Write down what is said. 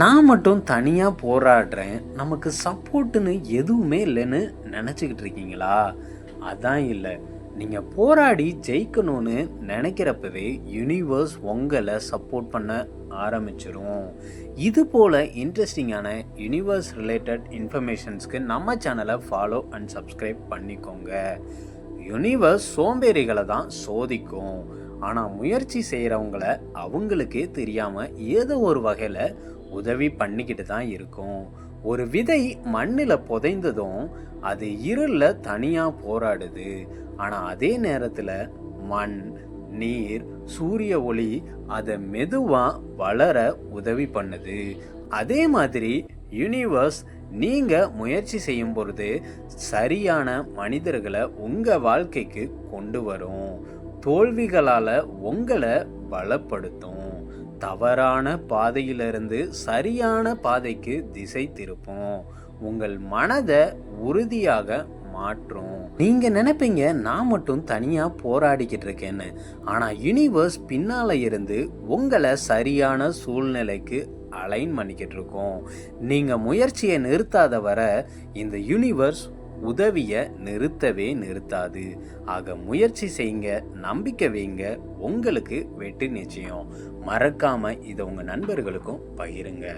நான் மட்டும் தனியாக போராடுறேன், நமக்கு சப்போர்ட்டுன்னு எதுவுமே இல்லைன்னு நினச்சிக்கிட்டு இருக்கீங்களா? அதான் இல்லை. நீங்கள் போராடி ஜெயிக்கணும்னு நினைக்கிறப்பவே யூனிவர்ஸ் உங்களை சப்போர்ட் பண்ண ஆரம்பிச்சிடும். இது போல் இன்ட்ரெஸ்டிங்கான யூனிவர்ஸ் ரிலேட்டட் இன்ஃபர்மேஷன்ஸ்க்கு நம்ம சேனலை ஃபாலோ அண்ட் சப்ஸ்கிரைப் பண்ணிக்கோங்க. யூனிவர்ஸ் சோம்பேறிகளை தான் சோதிக்கும், ஆனால் முயற்சி செய்கிறவங்கள அவங்களுக்கே தெரியாமல் ஏதோ ஒரு வகையில் உதவி பண்ணிக்கிட்டு தான் இருக்கும். ஒரு விதை மண்ணில் புதைந்ததும் அது இருளில் தனியாக போராடுது. ஆனால் அதே நேரத்தில் மண், நீர், சூரிய ஒளி அதை மெதுவாக வளர உதவி பண்ணுது. அதே மாதிரி யூனிவர்ஸ் நீங்கள் முயற்சி செய்யும் பொழுது சரியான மனிதர்களை உங்கள் வாழ்க்கைக்கு கொண்டு வரும். தோல்விகளால் உங்களை பலப்படுத்தும். தவறான பாதையிலிருந்து சரியான பாதைக்கு திசை திருப்பும். உங்கள் மனதை உறுதியாக மாற்றும். நீங்க நினைப்பீங்க நான் மட்டும் தனியா போராடிக்கிட்டு இருக்கேன்னு. ஆனா யூனிவர்ஸ் பின்னால இருந்து உங்களை சரியான சூழ்நிலைக்கு அலைன் பண்ணிக்கிட்டு இருக்கோம். நீங்க முயற்சியை நிறுத்தாத வர இந்த யூனிவர்ஸ் உதவியை நிறுத்தவே நிறுத்தாது. ஆக முயற்சி செய்யுங்க, நம்பிக்கை வைங்க, உங்களுக்கு வெற்றி நிச்சயம். மறக்காம இதை உங்க நண்பர்களுக்கும் பகிருங்க.